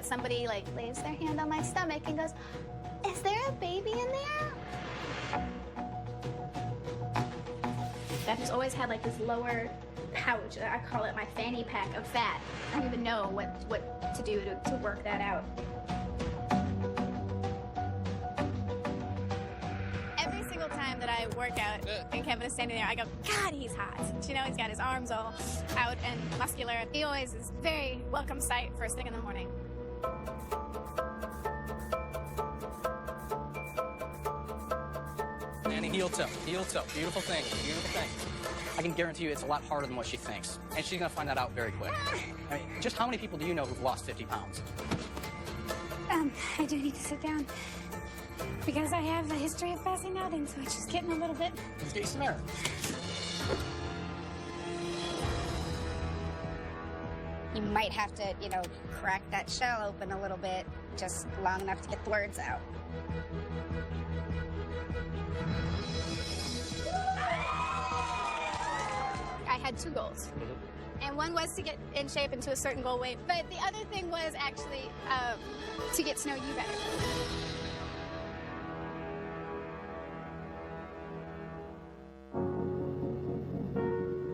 somebody like lays their hand on my stomach and goes, "Is there a baby in there?" I've just always had like this lower pouch. I call it my fanny pack of fat. I don't even know what to do to work that out. Every single time that I work out and Kevin is standing there, I go, God, he's hot. You know, he's got his arms all out and muscular. He always is a very welcome sight first thing in the morning. And heel toe, beautiful thing, beautiful thing. I can guarantee you it's a lot harder than what she thinks. And she's gonna find that out very quick. I mean, just how many people do you know who've lost 50 pounds? I do need to sit down because I have a history of passing out, and so it's just getting a little bit. Let's get you some air. You might have to, you know, crack that shell open a little bit, just long enough to get the words out. I had 2 goals. And one was to get in shape into a certain goal weight, but the other thing was actually to get to know you better.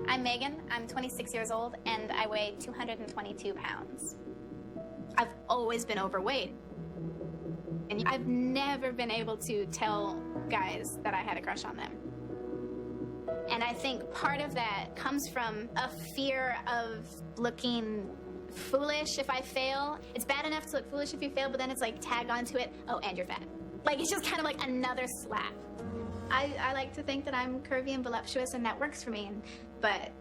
I'm Megan, I'm 26 years old, and I weigh 222 pounds. I've always been overweight. And I've never been able to tell guys that I had a crush on them. And I think part of that comes from a fear of looking foolish if I fail. It's bad enough to look foolish if you fail, but then it's like tag onto it, oh, and you're fat. Like, it's just kind of like another slap. I like to think that I'm curvy and voluptuous, and that works for me. But,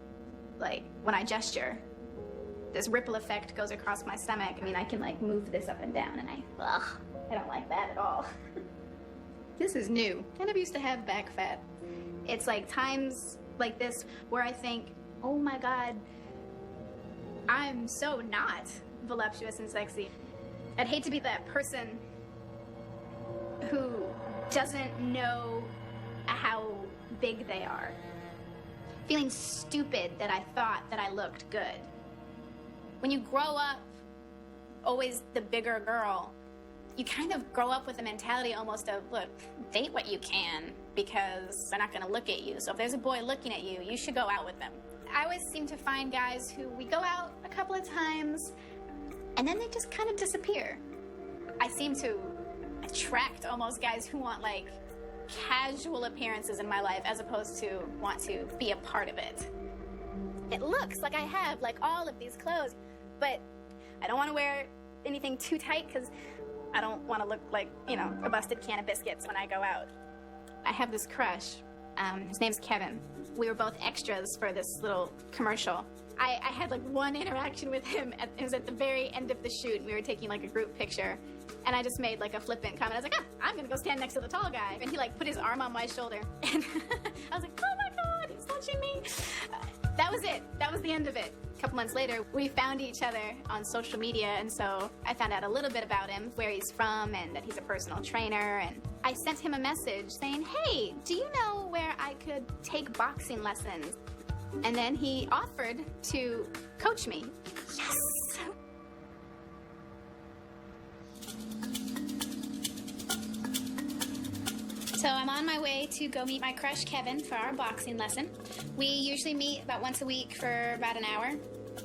like, when I gesture, this ripple effect goes across my stomach. I mean, I can, like, move this up and down, and I don't like that at all. This is new. I never used to have back fat. It's like times like this where I think, oh my God, I'm so not voluptuous and sexy. I'd hate to be that person who doesn't know how big they are. Feeling stupid that I thought that I looked good. When you grow up always the bigger girl, you kind of grow up with the mentality almost of, look, date what you can because they're not going to look at you. So if there's a boy looking at you, you should go out with them. I always seem to find guys who we go out a couple of times and then they just kind of disappear. I seem to attract almost guys who want like casual appearances in my life as opposed to want to be a part of it. It looks like I have like all of these clothes, but I don't want to wear anything too tight because I don't want to look like, you know, a busted can of biscuits when I go out. I have this crush. His name's Kevin. We were both extras for this little commercial. I had like one interaction with him. It was at the very end of the shoot, and we were taking like a group picture. And I just made like a flippant comment. I was like, I'm gonna go stand next to the tall guy. And he like put his arm on my shoulder. And I was like, oh my God, he's touching me. That was it. That was the end of it. A couple months later, we found each other on social media, and so I found out a little bit about him, where he's from, and that he's a personal trainer, and I sent him a message saying, hey, do you know where I could take boxing lessons? And then he offered to coach me. Yes! So I'm on my way to go meet my crush, Kevin, for our boxing lesson. We usually meet about once a week for about an hour.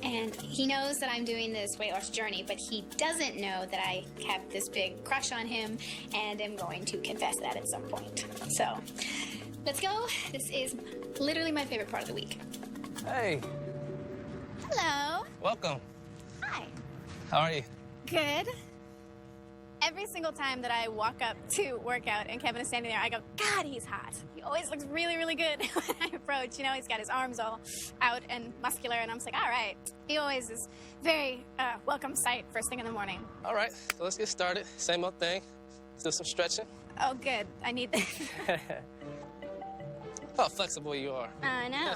And he knows that I'm doing this weight loss journey, but he doesn't know that I have this big crush on him and am going to confess that at some point. So let's go. This is literally my favorite part of the week. Hey. Hello. Welcome. Hi. How are you? Good. Every single time that I walk up to work out and Kevin is standing there, I go, God, he's hot. He always looks really, really good when I approach. You know, he's got his arms all out and muscular, and I'm just like, all right. He always is very welcome sight first thing in the morning. All right, so let's get started. Same old thing. Let's do some stretching. Oh, good. I need that. How flexible you are. I know.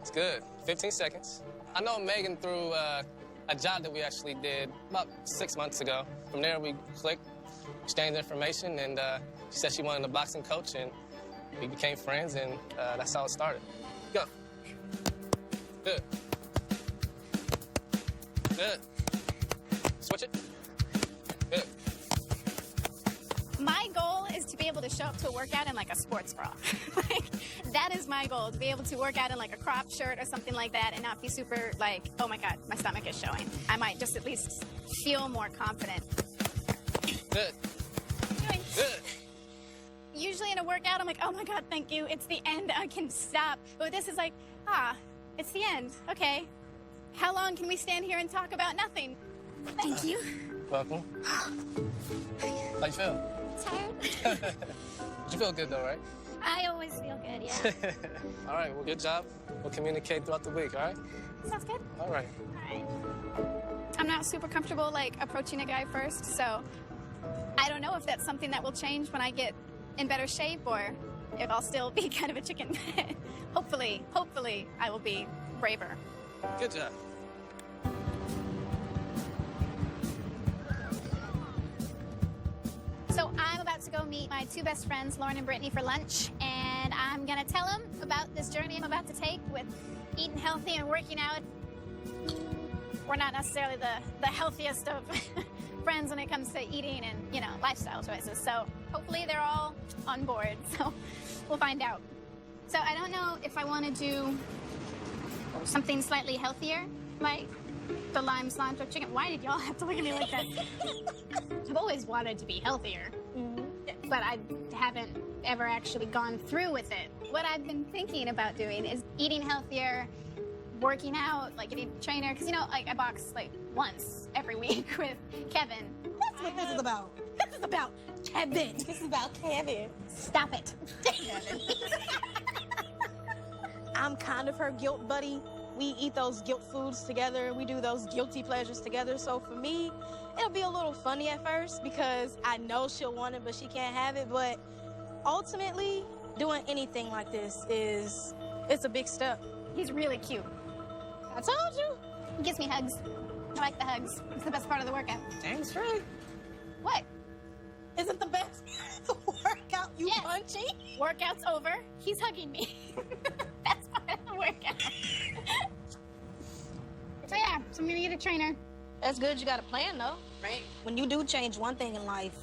It's good. 15 seconds. I know Meagan through a job that we actually did about 6 months ago. From there, we clicked, exchanged information, and she said she wanted a boxing coach, and we became friends, and that's how it started. Go. Good. Good. Switch it. to show up to a workout in like a sports bra. Like, that is my goal, to be able to work out in like a crop shirt or something like that and not be super like, oh my God, my stomach is showing. I might just at least feel more confident. Good. Doing Good. Usually in a workout, I'm like, oh my God, thank you. It's the end. I can stop. But this is like, it's the end. Okay. How long can we stand here and talk about nothing? Thank you. Welcome. How you feel? Tired? But you feel good though, right? I always feel good, yeah. All right, well, good job. We'll communicate throughout the week, all right? Sounds good. All right. All right. I'm not super comfortable, like, approaching a guy first, so I don't know if that's something that will change when I get in better shape or if I'll still be kind of a chicken. Hopefully I will be braver. Good job. So I'm about to go meet my two best friends, Lauren and Brittany, for lunch, and I'm gonna tell them about this journey I'm about to take with eating healthy and working out. We're not necessarily the healthiest of friends when it comes to eating and, you know, lifestyle choices. So hopefully they're all on board. So we'll find out. So I don't know if I want to do something slightly healthier, like the lime cilantro chicken. Why did y'all have to look at me like that? I've always wanted to be healthier, but I haven't ever actually gone through with it. What I've been thinking about doing is eating healthier, working out, like getting a trainer, because, you know, like I box like once every week with Kevin. That's what this is about. This is about Kevin. This is about Kevin. Stop it. I'm kind of her guilt buddy. We eat those guilt foods together. We do those guilty pleasures together. So for me, it'll be a little funny at first because I know she'll want it, but she can't have it. But ultimately, doing anything like this it's a big step. He's really cute. I told you. He gives me hugs. I like the hugs. It's the best part of the workout. Dang straight. What? Isn't the best workout you Yes. punchy? Workout's over. He's hugging me. That's part of the workout. So yeah, so I'm gonna get a trainer. That's good. You got a plan though, right? When you do change one thing in life,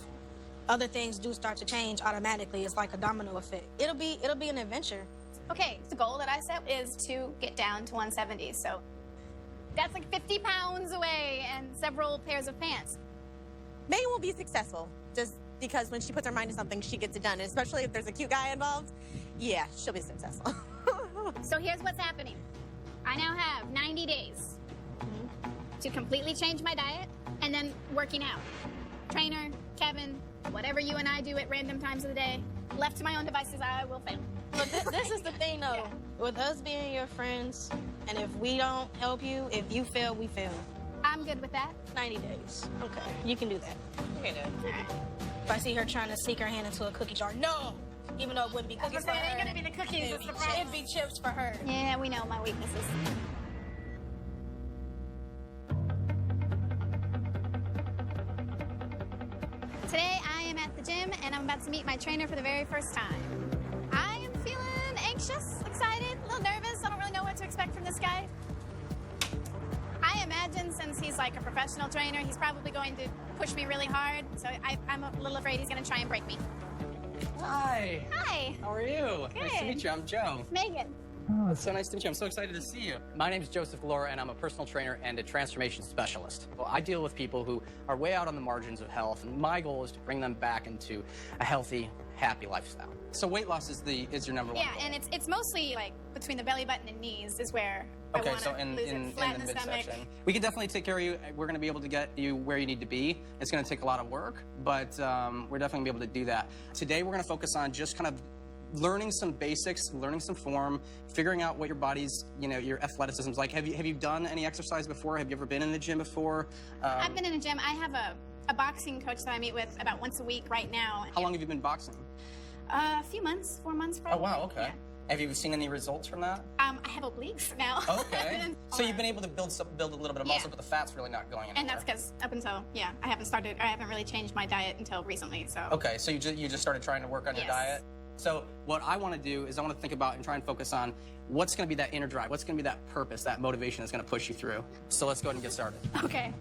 other things do start to change automatically. It's like a domino effect. It'll be an adventure. Okay, the goal that I set is to get down to 170. So that's like 50 pounds away and several pairs of pants. Megan will be successful just because when she puts her mind to something, she gets it done. And especially if there's a cute guy involved, yeah, she'll be successful. So here's what's happening. I now have 90 days to completely change my diet and then working out. Trainer, Kevin, whatever you and I do at random times of the day, left to my own devices, I will fail. But this is the thing though. With us being your friends, and if we don't help you, if you fail, we fail. I'm good with that. 90 days. Okay, you can do that. Okay, dude. All right. If I see her trying to sneak her hand into a cookie jar, no! Even though it wouldn't be I was cookies gonna for say, it her. ain't gonna be the cookies, It'd it's be, the problem. it'd be chips for her. Yeah, we know my weaknesses. Today I am at the gym and I'm about to meet my trainer for the very first time. I am feeling anxious, excited, a little nervous. I don't really know what to expect from this guy. I imagine since he's like a professional trainer, he's probably going to push me really hard. So I'm a little afraid he's gonna try and break me. Hi. Hi, How are you? Nice to Good. meet you. I'm Joe. Megan. Oh, it's so nice to meet you. I'm so excited to see you. My name is Joseph Galora, and I'm a personal trainer and a transformation specialist. Well, I deal with people who are way out on the margins of health, and my goal is to bring them back into a healthy, happy lifestyle. So weight loss is your number one Yeah, goal. and it's mostly like between the belly button and knees is where I Okay, want so to in lose the it, flatten the stomach. midsection. We can definitely take care of you. We're going to be able to get you where you need to be. It's going to take a lot of work, but we're definitely going to be able to do that. Today, we're going to focus on just kind of learning some basics, learning some form, figuring out what your body's, your athleticism is like. Have you done any exercise before? Have you ever been in the gym before? I've been in a gym. I have a boxing coach that I meet with about once a week right now. How long have you been boxing? A few months, 4 months probably. Oh, wow, okay. Yeah. Have you seen any results from that? I have obliques now. Okay. So you've been able to build a little bit of muscle, Yeah. but the fat's really not going anywhere. And that's because up until, I haven't really changed my diet until recently, so. Okay, so you just started trying to work on your Yes. diet? So what I want to do is I want to think about and try and focus on what's going to be that inner drive, what's going to be that purpose, that motivation that's going to push you through. So let's go ahead and get started. Okay.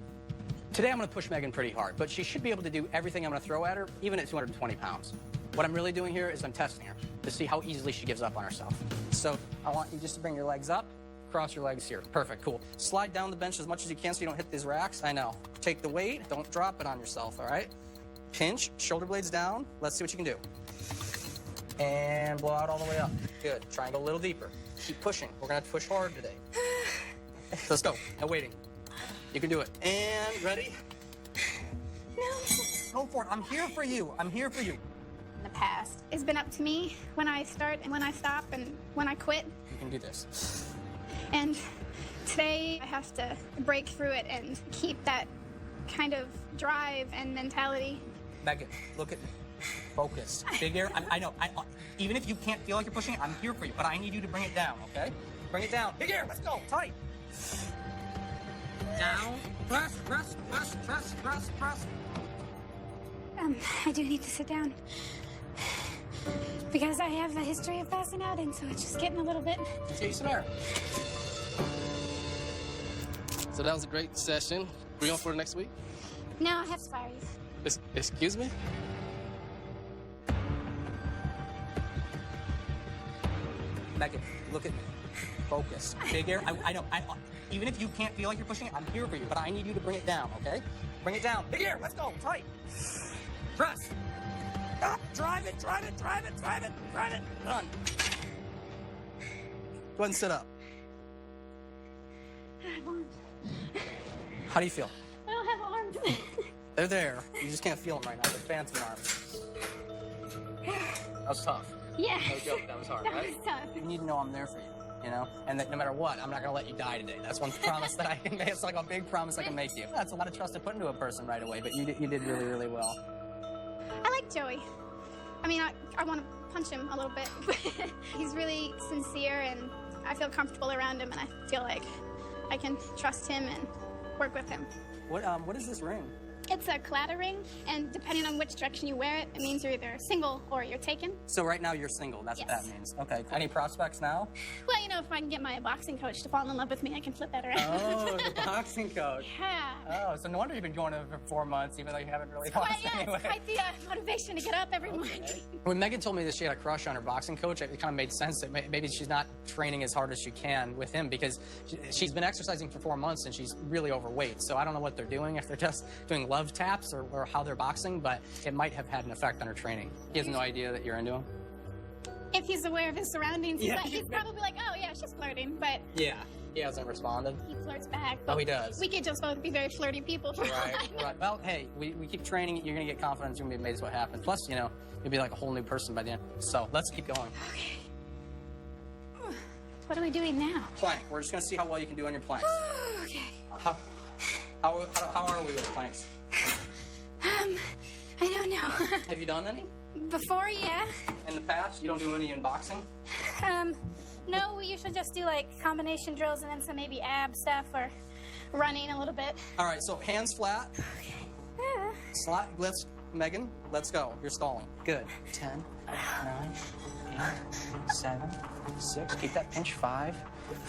Today I'm going to push Megan pretty hard, but she should be able to do everything I'm going to throw at her, even at 220 pounds. What I'm really doing here is I'm testing her to see how easily she gives up on herself. So I want you just to bring your legs up, cross your legs here. Perfect, cool. Slide down the bench as much as you can so you don't hit these racks. I know. Take the weight, don't drop it on yourself, all right? Pinch, shoulder blades down. Let's see what you can do. And blow out all the way up. Good. Try and go a little deeper. Keep pushing. We're gonna have to push hard today. Let's go. No waiting. You can do it. And ready? No. Go for it. I'm here for you. I'm here for you. In the past, it's been up to me when I start and when I stop and when I quit. You can do this. And today I have to break through it and keep that kind of drive and mentality. Megan, look at me. Focus. Big air. I know. Even if you can't feel like you're pushing it, I'm here for you. But I need you to bring it down, okay? Bring it down. Big air. Let's go. Tight. Down. Press, press, press, press, press, press. I do need to sit down. Because I have a history of passing out, and so it's just getting a little bit. Let's get you some air. So that was a great session. We on for the next week? No, I have to fire you. Excuse me? Megan, look at me. Focus. Big air. I know. Even if you can't feel like you're pushing it, I'm here for you. But I need you to bring it down, okay? Bring it down. Big air. Let's go. Tight. Press. Ah, drive it, drive it, drive it, drive it, drive it. Run. Go ahead and sit up. How do you feel? I don't have arms. They're there. You just can't feel them right now. They're phantom arms. That was tough. Yeah. No joke. That was hard, That right? was tough. You need to know I'm there for you, you know? And that no matter what, I'm not going to let you die today. That's one promise that I can make. It's like a big promise I can make you. That's a lot of trust to put into a person right away, but you did really, really well. I like Joey. I mean, I want to punch him a little bit. He's really sincere, and I feel comfortable around him, and I feel like I can trust him and work with him. What is this ring? It's a clatter ring, and depending on which direction you wear it, it means you're either single or you're taken. So right now you're single. That's what that Yes. means. Okay. Any prospects now? Well, you know, if I can get my boxing coach to fall in love with me, I can flip that around. Oh, the boxing coach. Yeah. Oh, so no wonder you've been going to for 4 months, even though you haven't really Quite, lost yeah, anyway. it's quite the motivation to get up every morning. When Megan told me that she had a crush on her boxing coach, it kind of made sense that maybe she's not training as hard as she can with him because she's been exercising for 4 months and she's really overweight. So I don't know what they're doing, if they're just doing love taps or how they're boxing, but it might have had an effect on her training. He has no idea that you're into him? If he's aware of his surroundings, Yeah. he's probably like, oh, yeah, she's flirting, but Yeah. He hasn't responded. he flirts back. Oh, he does. We could just both be very flirty people for a Right, while. right. Well, hey, we keep training. You're going to get confidence. You're going to be amazed what happens. Plus, you know, you'll be like a whole new person by the end. So let's keep going. Okay. What are we doing now? Plank. We're just going to see how well you can do on your planks. Okay. How are we with planks? I don't know. Have you done any? Before, yeah. In the past? You don't do any in boxing? No, we usually just do like combination drills and then some maybe ab stuff or running a little bit. All right, so hands flat. Slide. Megan, let's go. You're stalling. Good. 10, 9, 8, 7, 6. Keep that pinch. 5,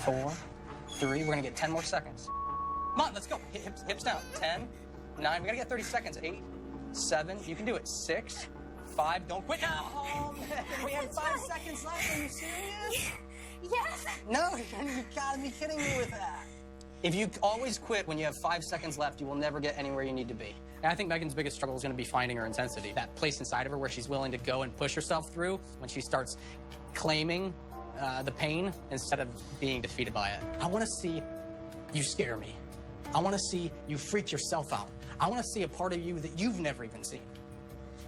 4, 3. We're going to get 10 more seconds. Come on, let's go. Hips down. 10, 9. We got to get 30 seconds. 8, 7. You can do it. 6, 5. Don't quit. Oh, man. We have 5 seconds left. Are you serious? Yes. No, you gotta be kidding me with that. If you always quit when you have 5 seconds left, you will never get anywhere you need to be. And I think Megan's biggest struggle is going to be finding her intensity. That place inside of her where she's willing to go and push herself through when she starts claiming the pain instead of being defeated by it. I want to see you scare me. I want to see you freak yourself out. I want to see a part of you that you've never even seen.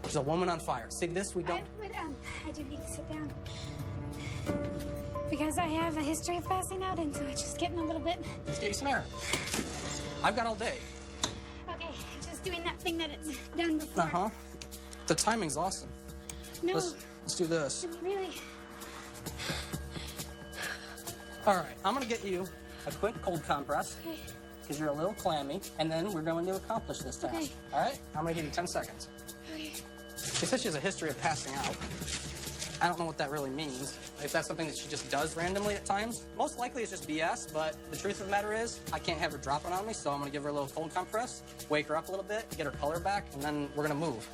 There's a woman on fire. See this? We don't. I do need to sit down. Because I have a history of passing out, and so it's just getting a little bit. Let's get you some air. I've got all day. Okay, just doing that thing that it's done before. Uh-huh. The timing's awesome. No, Let's do this. it's really. All right, I'm gonna get you a quick cold compress Okay. because you're a little clammy, and then we're going to accomplish this task. Okay. All right? I'm gonna give you 10 seconds. Okay. She says she has a history of passing out. I don't know what that really means. If that's something that she just does randomly at times, most likely it's just BS, but the truth of the matter is, I can't have her dropping on me, so I'm gonna give her a little cold compress, wake her up a little bit, get her color back, and then we're gonna move.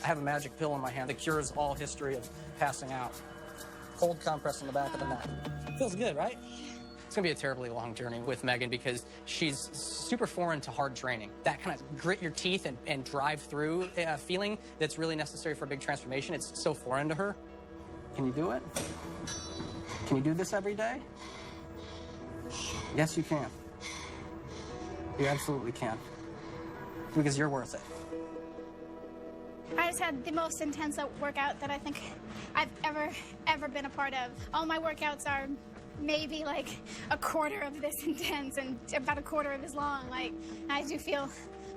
I have a magic pill in my hand that cures all history of passing out. Cold compress on the back of the neck. Feels good, right? It's gonna be a terribly long journey with Megan because she's super foreign to hard training. That kind of grit your teeth and drive through feeling that's really necessary for a big transformation. It's so foreign to her. Can you do it? Can you do this every day? Yes, you can. You absolutely can. Because you're worth it. I just had the most intense workout that I think I've ever been a part of. All my workouts are maybe like a quarter of this intense and about a quarter of as long. Like, I do feel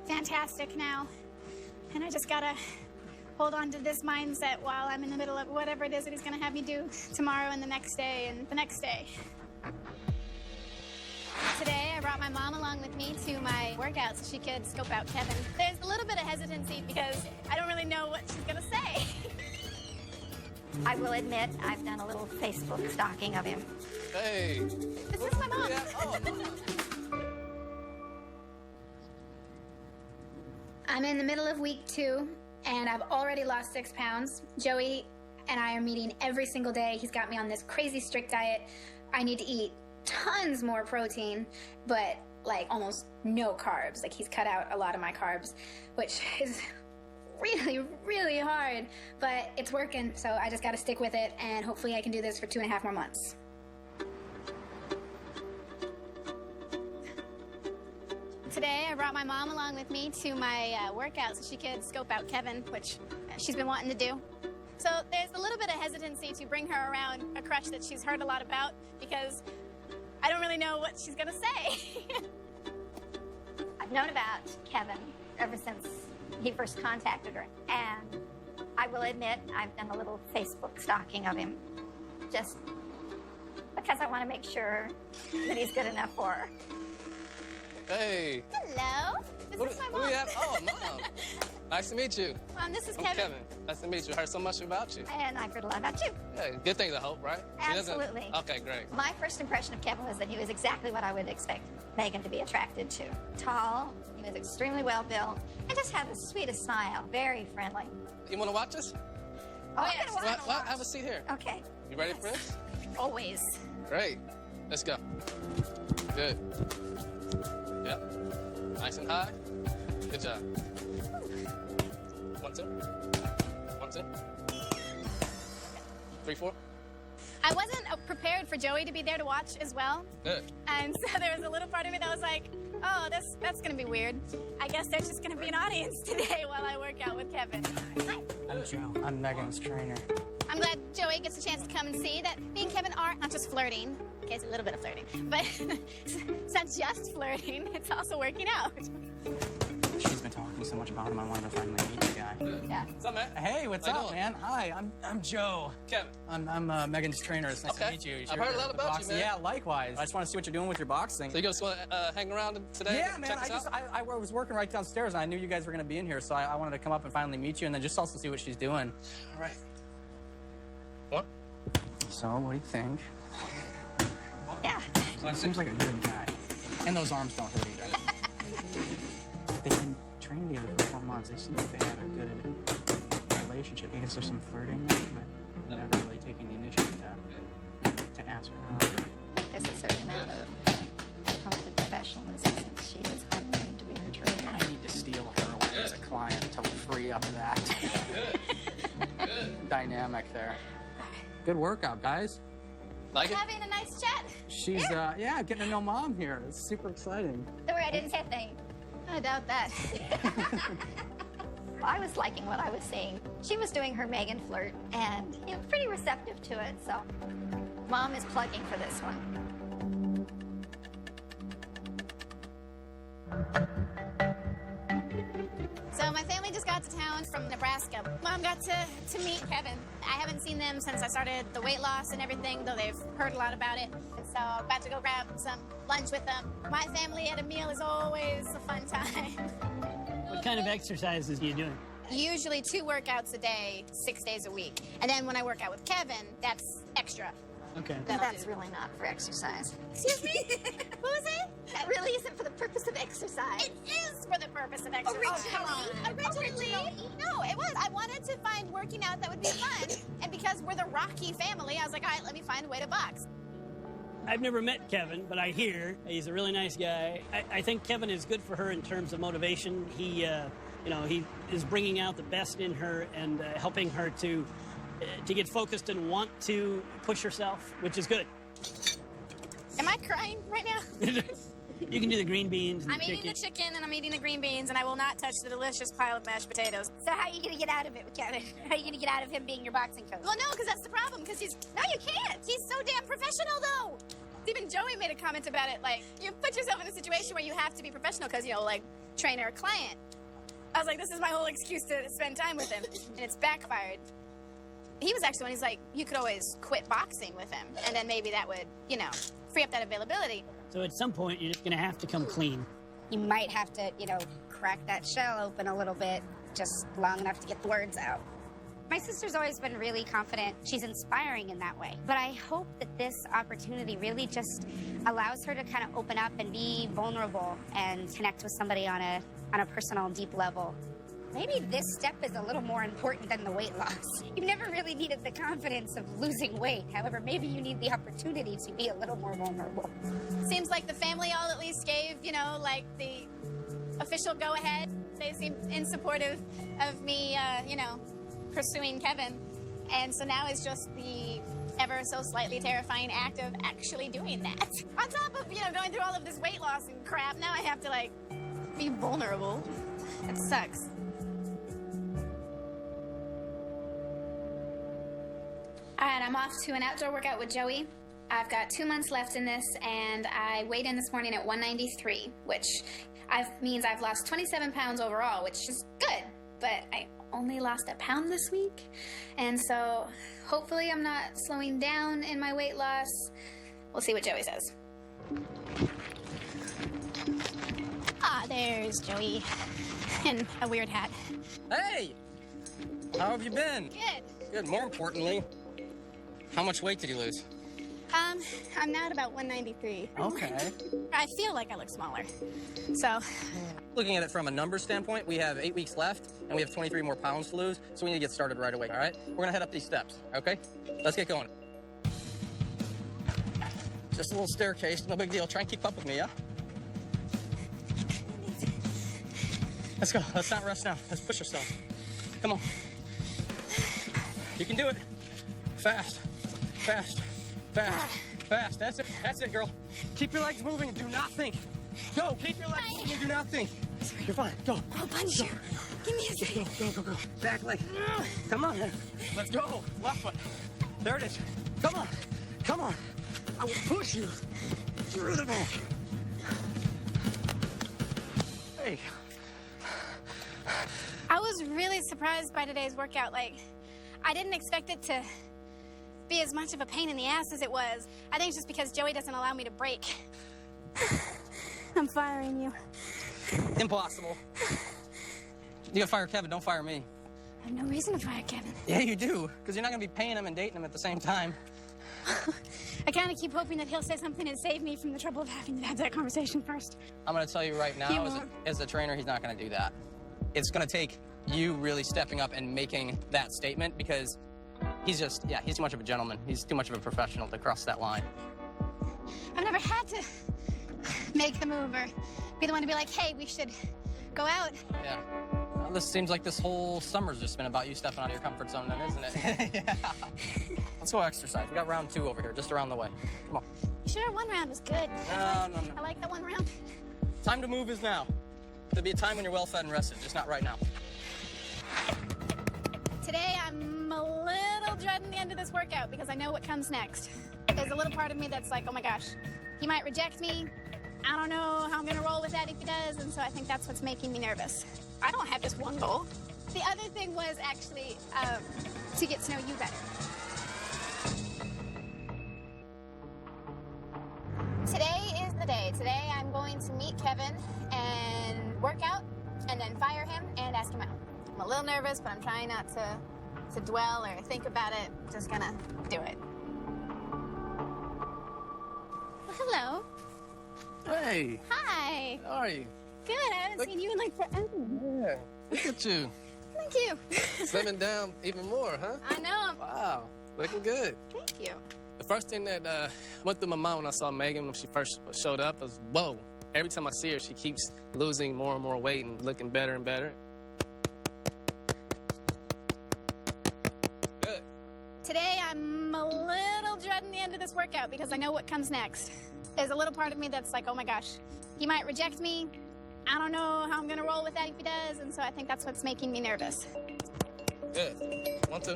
fantastic now. And I just gotta hold on to this mindset while I'm in the middle of whatever it is that he's gonna have me do tomorrow and the next day and the next day. Today, I brought my mom along with me to my workout so she could scope out Kevin. There's a little bit of hesitancy because I don't really know what she's gonna say. I will admit, I've done a little Facebook stalking of him. Hey. This is my mom. Yeah. Oh, I'm in the middle of week 2, and I've already lost 6 pounds. Joey and I are meeting every single day. He's got me on this crazy strict diet. I need to eat tons more protein, but like almost no carbs. Like, he's cut out a lot of my carbs, which is really, really hard, but it's working. So I just got to stick with it, and hopefully I can do this for 2.5 more months. Today, I brought my mom along with me to my workout so she could scope out Kevin, which she's been wanting to do. So there's a little bit of hesitancy to bring her around a crush that she's heard a lot about because I don't really know what she's gonna say. I've known about Kevin ever since he first contacted her, and I will admit I've done a little Facebook stalking of him, just because I want to make sure that he's good enough for her. hey. Hello, this is my What do mom. we have? Oh, Mom. Nice to meet you. Mom, this is I'm Kevin. Kevin. Nice to meet you. I heard so much about you. And I've heard a lot about you. Yeah, good things, I hope, right? She doesn't- Absolutely. Okay, great. My first impression of Kevin was that he was exactly what I would expect Megan to be attracted to. Tall, he was extremely well built, and just had the sweetest smile, very friendly. You want to watch us? Oh, yeah, I'm gonna Well, have a seat here. Okay. You ready for this? Always. Great. Let's go. Good. Yep. Nice and high. Good job. 1, 2. 1, 2. 3, 4. I wasn't prepared for Joey to be there to watch as well. Good. And so there was a little part of me that was like, oh, that's gonna be weird. I guess there's just gonna be an audience today while I work out with Kevin. Hi. I'm Joe. I'm Megan's trainer. I'm glad Joey gets a chance to come and see that me and Kevin are not just flirting. Okay, it's a little bit of flirting, but it's not just flirting, it's also working out. She's been talking so much about him. I wanted to finally meet the guy. Yeah. What's up, man? Hey, what's How you up, doing? man? Hi, I'm Joe. Kevin. I'm Megan's trainer. It's nice to Okay. meet you. I've heard a lot about you, boxing. man. Yeah, likewise. I just want to see what you're doing with your boxing. So you guys want to hang around today? Yeah, man. Check us out? I was working right downstairs, and I knew you guys were going to be in here, so I wanted to come up and finally meet you, and then just also see what she's doing. All right. What? So, what do you think? Yeah. He seems like a good guy, and those arms don't hurt either. They've been training together for 4 months. They seem like they had a good relationship. I guess there's some flirting, but never really taking the initiative to ask her out. There's a certain amount of probably professionalism since she is unwilling to be her trainer. I need to steal her away as a client to free up that dynamic there. Good workout, guys. Like it? Having a nice chat. She's, yeah, getting to know Mom here. It's super exciting. Don't worry, I didn't say a thing. I doubt that. I was liking what I was seeing. She was doing her Megan flirt and pretty receptive to it, so Mom is plugging for this one. So my family just got to town from Nebraska. Mom got to meet Kevin. I haven't seen them since I started the weight loss and everything, though they've heard a lot about it. So I'm about to go grab some lunch with them. My family at a meal is always a fun time. What kind of exercises are you doing? Usually 2 workouts a day, 6 days a week. And then when I work out with Kevin, that's extra. Okay. That's really not for exercise. Excuse me? What was it? That really isn't for the purpose of exercise. It is for the purpose of exercise. Originally. Originally? No, it was. I wanted working out that would be fun. And because we're the Rocky family, I was like, all right, let me find a way to box. I've never met Kevin, but I hear he's a really nice guy. I think Kevin is good for her in terms of motivation. He is bringing out the best in her and helping her to get focused and want to push herself, which is good. Am I crying right now? You can do the green beans. And I'm eating the chicken and I'm eating the green beans, and I will not touch the delicious pile of mashed potatoes. So how are you going to get out of it with Kevin? How are you going to get out of him being your boxing coach? Well, no, because that's the problem. Because no, you can't. He's so damn professional, though. Even Joey made a comment about it. Like, you put yourself in a situation where you have to be professional because, like trainer or client. I was like, this is my whole excuse to spend time with him, and it's backfired. He was actually when he's like, you could always quit boxing with him, and then maybe that would, free up that availability. So at some point, you're just going to have to come clean. You might have to, crack that shell open a little bit, just long enough to get the words out. My sister's always been really confident. She's inspiring in that way. But I hope that this opportunity really just allows her to kind of open up and be vulnerable and connect with somebody on a personal, deep level. Maybe this step is a little more important than the weight loss. You've never really needed the confidence of losing weight. However, maybe you need the opportunity to be a little more vulnerable. Seems like the family all at least gave, the official go-ahead. They seemed in support of me, pursuing Kevin. And so now it's just the ever so slightly terrifying act of actually doing that. On top of, going through all of this weight loss and crap, now I have to, be vulnerable. It sucks. All right, I'm off to an outdoor workout with Joey. I've got 2 months left in this, and I weighed in this morning at 193, which means I've lost 27 pounds overall, which is good, but I only lost a pound this week, and so hopefully I'm not slowing down in my weight loss. We'll see what Joey says. There's Joey in a weird hat. Hey! How have you been? Good. Good. More importantly, how much weight did you lose? I'm now at about 193. Okay. I feel like I look smaller. So, Looking at it from a numbers standpoint, we have 8 weeks left, and we have 23 more pounds to lose, so we need to get started right away, all right? We're gonna head up these steps, okay? Let's get going. Just a little staircase, no big deal. Try and keep up with me, yeah? Let's go. Let's not rest now. Let's push ourselves. Come on. You can do it. Fast, fast, fast, fast. That's it. That's it, girl. Keep your legs moving. Do not think. Go. Keep your legs moving and do not think. You're fine. Go. I'll punch you. Give me a second. Go. Back leg. Come on. Let's go. Left foot. There it is. Come on. I will push you through the back. Hey. I was really surprised by today's workout. I didn't expect it to be as much of a pain in the ass as it was. I think it's just because Joey doesn't allow me to break. I'm firing you. Impossible. You gotta fire Kevin, don't fire me. I have no reason to fire Kevin. Yeah, you do, because you're not gonna be paying him and dating him at the same time. I kind of keep hoping that he'll say something and save me from the trouble of having to have that conversation first. I'm gonna tell you right now, as a trainer, he's not gonna do that. It's gonna take you really stepping up and making that statement, because he's too much of a gentleman. He's too much of a professional to cross that line. I've never had to make the move or be the one to be like, hey, we should go out. Yeah. Well, this seems like this whole summer's just been about you stepping out of your comfort zone then, isn't it? Yeah. Let's go exercise. We got round 2 over here, just around the way. Come on. You sure 1 round was good? No. I like that 1 round. Time to move is now. There'll be a time when you're well fed and rested, just not right now. Today, I'm a little dreading the end of this workout because I know what comes next. There's a little part of me that's like, oh my gosh, he might reject me. I don't know how I'm gonna roll with that if he does, and so I think that's what's making me nervous. I don't have just one goal. The other thing was actually to get to know you better. Today is the day. Today I'm going to meet Kevin and work out and then fire him and ask him out. I'm a little nervous, but I'm trying not to dwell or think about it. I'm just gonna do it. Well, hello. Hey. Hi. How are you? Good. I haven't seen you in like forever. Yeah. Look at you. Thank you. Slimming down even more, huh? I know. Wow, looking good. Thank you. The first thing that went through my mind when I saw Meagan when she first showed up was, whoa. Every time I see her, she keeps losing more and more weight and looking better and better. Good. Today, I'm a little dreading the end of this workout because I know what comes next. There's a little part of me that's like, oh my gosh, he might reject me. I don't know how I'm gonna roll with that if he does, and so I think that's what's making me nervous. Good. 1, 2.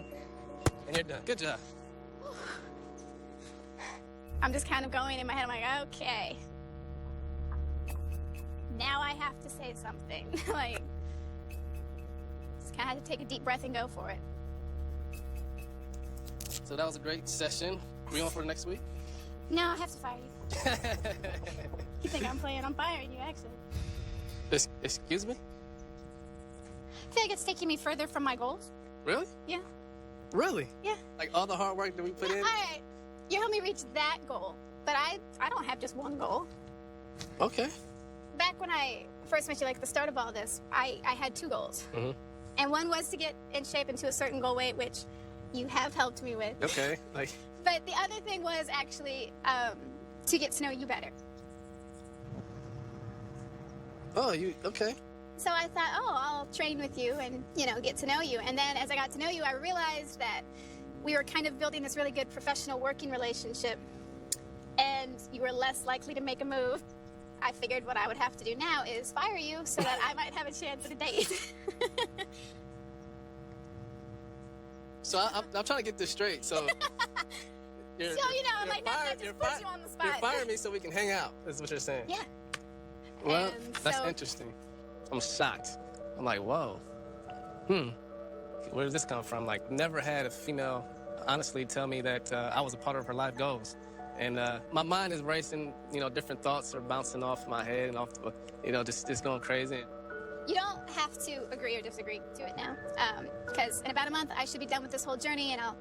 And you're done. Good job. I'm just kind of going in my head, I'm like, okay. Now I have to say something. Like, just kind of have to take a deep breath and go for it. So that was a great session. We on for the next week? No, I have to fire you. You think I'm playing on firing you, actually. Excuse me? I feel like it's taking me further from my goals. Really? Yeah. Really? Yeah. Like all the hard work that we put in? All right. You helped me reach that goal, but I don't have just one goal. Okay. Back when I first met you, like the start of all this, I had 2 goals. Mm-hmm. And one was to get in shape into a certain goal weight, which you have helped me with. Okay. Like. But the other thing was actually to get to know you better. Oh, you okay? So I thought, oh, I'll train with you and, get to know you. And then as I got to know you, I realized that we were kind of building this really good professional working relationship, and you were less likely to make a move. I figured what I would have to do now is fire you so that I might have a chance at a date. So I'm trying to get this straight. So, I might not just put you on the spot. You're firing me so we can hang out, is what you're saying. Yeah. Well, And that's so- interesting. I'm shocked. I'm like, whoa. Where did this come from? Like, never had a female honestly tell me that I was a part of her life goals. And my mind is racing, different thoughts are bouncing off my head and off, just going crazy. You don't have to agree or disagree to it now, because in about a month I should be done with this whole journey and I'll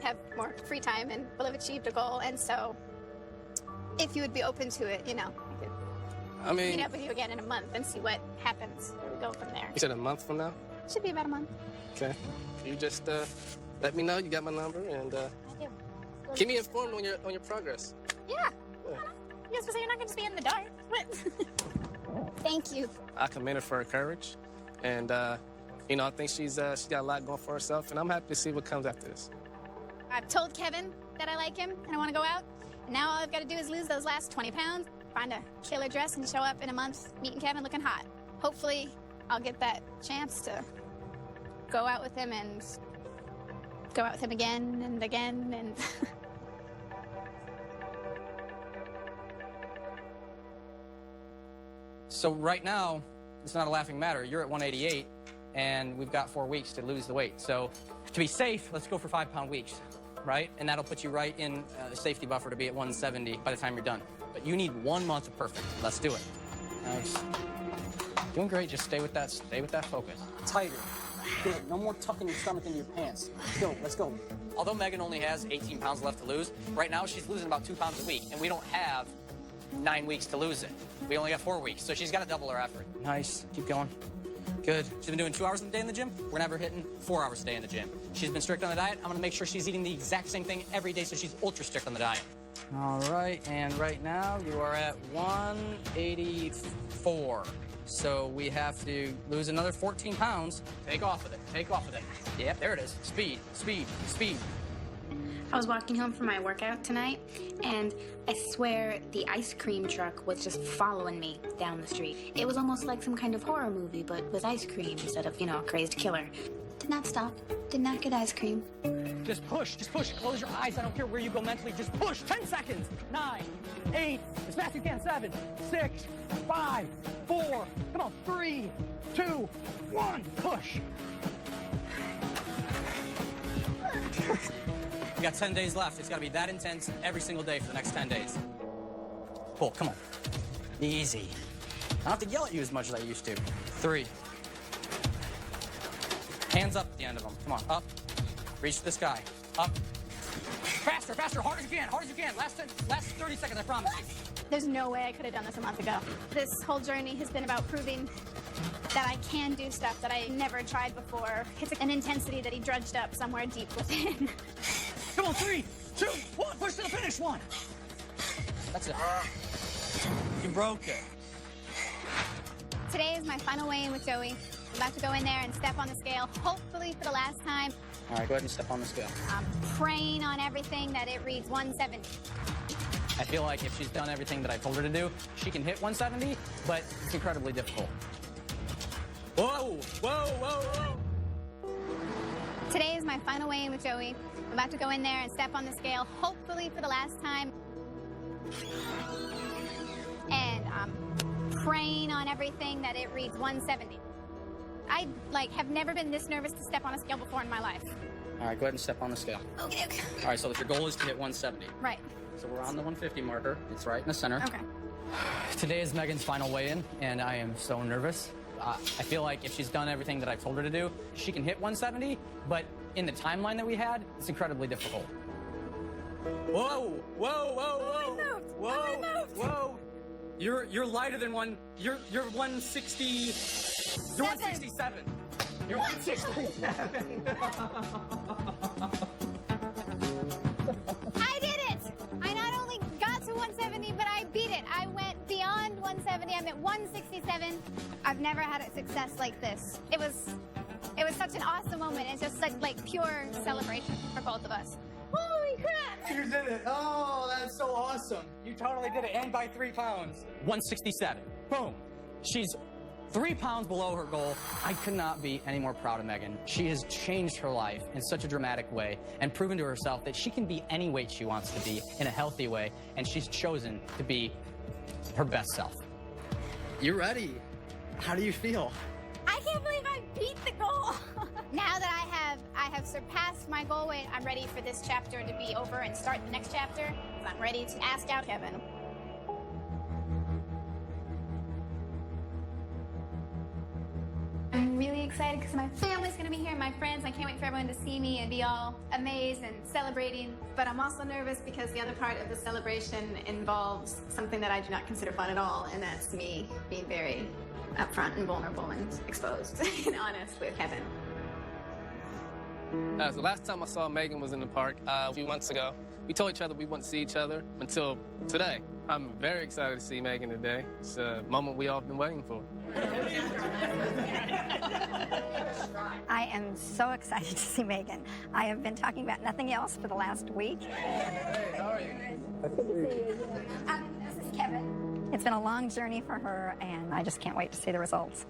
have more free time and will have achieved a goal. And so if you would be open to it, I could meet up with you again in a month and see what happens. Where we go from there. You said a month from now? Should be about a month. Okay. You just let me know. You got my number, and I do. keep me informed on your progress. Yeah. You guys say you're not going to be in the dark. But thank you. I commend her for her courage, and I think she's got a lot going for herself, and I'm happy to see what comes after this. I've told Kevin that I like him and I want to go out. And now all I've got to do is lose those last 20 pounds, find a killer dress, and show up in a month meeting Kevin looking hot. Hopefully, I'll get that chance to go out with him and go out with him again and again and... So right now, it's not a laughing matter. You're at 188, and we've got 4 weeks to lose the weight. So to be safe, let's go for 5-pound weeks, right? And that'll put you right in the safety buffer to be at 170 by the time you're done. But you need 1 month of perfect. Let's do it. Nice. Doing great. Just stay with that focus. Tighter. Good. No more tucking your stomach into your pants. Let's go. Although Meagan only has 18 pounds left to lose, right now she's losing about 2 pounds a week, and we don't have 9 weeks to lose it. We only got 4 weeks, so she's got to double her effort. Nice. Keep going. Good. She's been doing 2 hours a day in the gym. We're gonna have her hitting 4 hours a day in the gym. She's been strict on the diet. I'm gonna make sure she's eating the exact same thing every day, so she's ultra strict on the diet. All right, and right now you are at 184. So we have to lose another 14 pounds. Take off with it. Take off with it. Yep, there it is. Speed, speed, speed. I was walking home from my workout tonight, and I swear the ice cream truck was just following me down the street. It was almost like some kind of horror movie, but with ice cream instead of, a crazed killer. Did not stop. Did not get ice cream. Just push, close your eyes. I don't care where you go mentally. Just push. 10 seconds. 9, 8, as fast as you can. 7, 6, 5, 4. Come on. 3, 2, 1. Push. We got 10 days left. It's got to be that intense every single day for the next 10 days. Cool. Come on. Easy. I don't have to yell at you as much as I used to. 3. Hands up at the end of them. Come on. Up. Reach to the sky. Up. Faster, faster, hard as you can, hard as you can. Last 30 seconds, I promise you. There's no way I could have done this a month ago. This whole journey has been about proving that I can do stuff that I never tried before. It's an intensity that he drudged up somewhere deep within. Come on, 3, 2, 1, push to the finish, 1. That's it. You broke it. Today is my final weigh-in with Joey. I'm about to go in there and step on the scale, hopefully for the last time. All right, go ahead and step on the scale. I'm praying on everything that it reads 170. I feel like if she's done everything that I told her to do, she can hit 170, but it's incredibly difficult. Whoa, whoa, whoa, whoa. Today is my final weigh-in with Joey. I'm about to go in there and step on the scale, hopefully for the last time. And I'm praying on everything that it reads 170. I, have never been this nervous to step on a scale before in my life. All right, go ahead and step on the scale. Okay. All right, so if your goal is to hit 170. Right. So we're on the 150 marker. It's right in the center. Okay. Today is Megan's final weigh-in, and I am so nervous. I feel like if she's done everything that I told her to do, she can hit 170, but in the timeline that we had, it's incredibly difficult. Whoa, whoa, whoa, whoa. Whoa, whoa. You're lighter than you're 160. You're 167. You're 167. I did it! I not only got to 170, but I beat it. I went beyond 170. I'm at 167. I've never had a success like this. It was such an awesome moment. It's just such pure celebration for both of us. Holy crap! You did it. Oh, that's so awesome. You totally did it, and by 3 pounds. 167. Boom. She's 3 pounds below her goal. I could not be any more proud of Megan. She has changed her life in such a dramatic way and proven to herself that she can be any weight she wants to be in a healthy way, and she's chosen to be her best self. You're ready. How do you feel? I can't believe I beat the goal. Now that I have surpassed my goal weight, I'm ready for this chapter to be over and start the next chapter. I'm ready to ask out Kevin. I'm really excited because my family's going to be here, my friends. I can't wait for everyone to see me and be all amazed and celebrating. But I'm also nervous because the other part of the celebration involves something that I do not consider fun at all, and that's me being very upfront and vulnerable and exposed and honest with Kevin. The last time I saw Megan was in the park a few months ago. We told each other we wouldn't see each other until today. I'm very excited to see Megan today. It's a moment we all been waiting for. I am so excited to see Megan. I have been talking about nothing else for the last week. Hey, how are you? This is Kevin. It's been a long journey for her, and I just can't wait to see the results.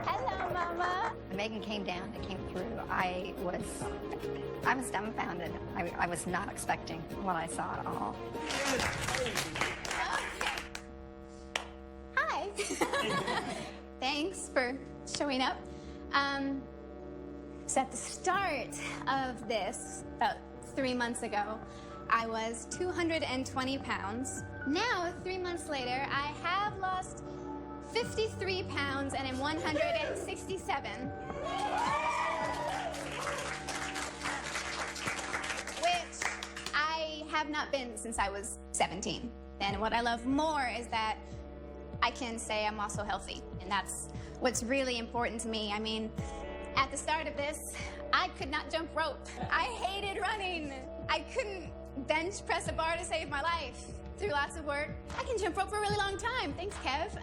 Hello, Mama. Megan came down, it came through. I was dumbfounded. I was not expecting what I saw at all. Hi. Thanks for showing up. So at the start of this, about 3 months ago, I was 220 pounds. Now, 3 months later, I have lost 53 pounds and am 167. Which I have not been since I was 17. And what I love more is that I can say I'm also healthy. And that's what's really important to me. I mean, at the start of this, I could not jump rope. I hated running. I couldn't bench press a bar to save my life. Through lots of work, I can jump rope for a really long time. Thanks, Kev.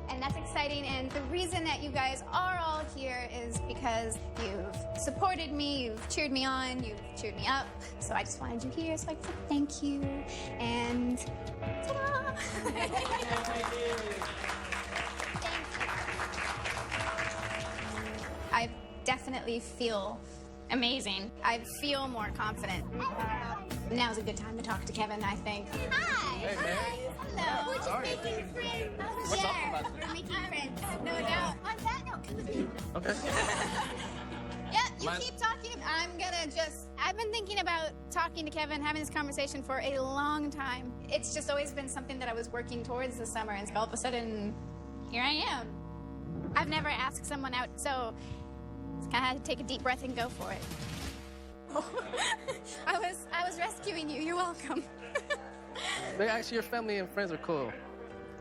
And that's exciting. And the reason that you guys are all here is because you've supported me, you've cheered me on, you've cheered me up. So I just wanted you here so I could say thank you. And ta-da! Thank you. I definitely feel amazing. I feel more confident. Now's a good time to talk to Kevin, I think. Hi. Hey, man. Hello. We're just How are you? making friends. We're talking about it. We're making friends. No doubt. On that note, Okay. Yeah, you Mine- keep talking. I've been thinking about talking to Kevin, having this conversation for a long time. It's just always been something that I was working towards this summer, and so all of a sudden, here I am. I've never asked someone out, so I had to take a deep breath and go for it. I was rescuing you. You're welcome. Actually, your family and friends are cool.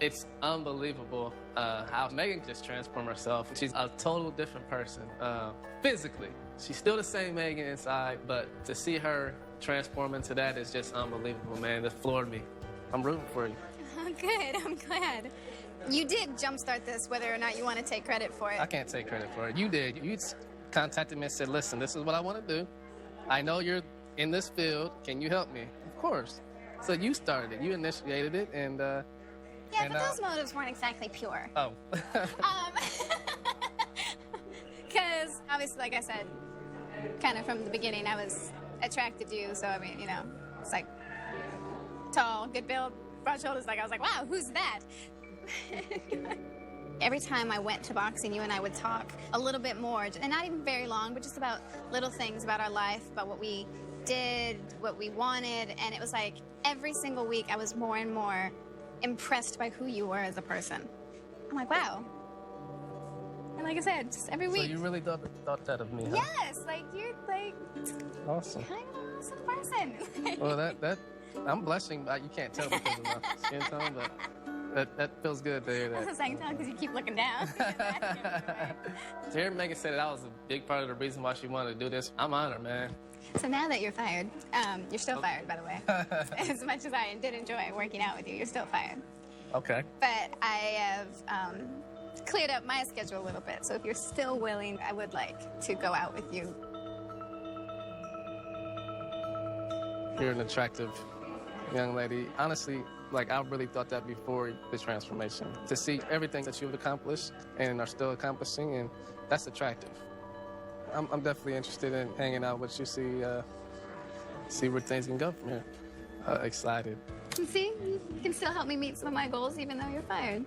It's unbelievable how Meagan just transformed herself. She's a total different person physically. She's still the same Meagan inside, but to see her transform into that is just unbelievable, man. It floored me. I'm rooting for you. Oh, good. I'm glad. You did jumpstart this, whether or not you want to take credit for it. I can't take credit for it. You did. You contacted me and said, listen, this is what I want to do. I know you're in this field. Can you help me? Of course. So you started it. You initiated it, and Yeah, and, but those motives weren't exactly pure. oh. Because obviously, like I said, kind of from the beginning, I was attracted to you. So I mean, it's like tall, good build, broad shoulders. Like I was like, wow, who's that? Every time I went to boxing, you and I would talk a little bit more, and not even very long, but just about little things about our life, about what we did, what we wanted, and it was like every single week I was more and more impressed by who you were as a person. I'm like, wow. And like I said, just every So week. you really thought that of me, huh? Yes, like you're like Awesome. kind of an awesome person. Well, that I'm blushing. You can't tell because of my skin tone, but that feels good to hear That's that. the second time because you keep looking down. To hear Meagan say that was a big part of the reason why she wanted to do this, I'm honored, man. So now that you're fired, you're still fired, by the way. As much as I did enjoy working out with you, you're still fired. Okay. But I have cleared up my schedule a little bit, so if you're still willing, I would like to go out with you. You're an attractive young lady. Honestly, like I really thought that before the transformation. To see everything that you've accomplished and are still accomplishing, and that's attractive. I'm definitely interested in hanging out with you, see where things can go from here. Excited. And see, you can still help me meet some of my goals even though you're fired.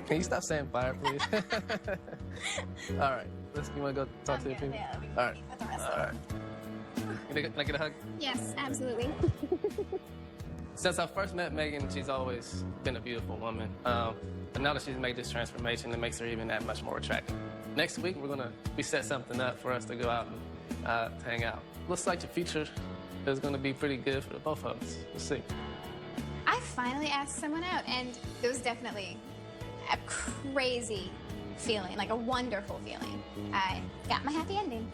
Can you stop saying fire, please? All right. You want to go talk to your people? Yeah, we can All right. meet with the rest All of right. Can I get a hug? Yes, absolutely. Since I first met Meagan, she's always been a beautiful woman. But now that she's made this transformation, it makes her even that much more attractive. Next week, we set something up for us to go out and hang out. Looks like the future is going to be pretty good for the both of us. We'll see. I finally asked someone out, and it was definitely a crazy feeling, like a wonderful feeling. I got my happy ending.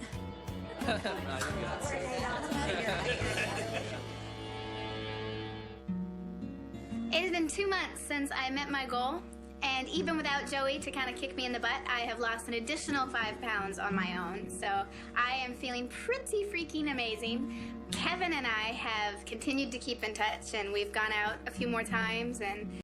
It has been 2 months since I met my goal, and even without Joey to kind of kick me in the butt, I have lost an additional 5 pounds on my own. So I am feeling pretty freaking amazing. Kevin and I have continued to keep in touch, and we've gone out a few more times, and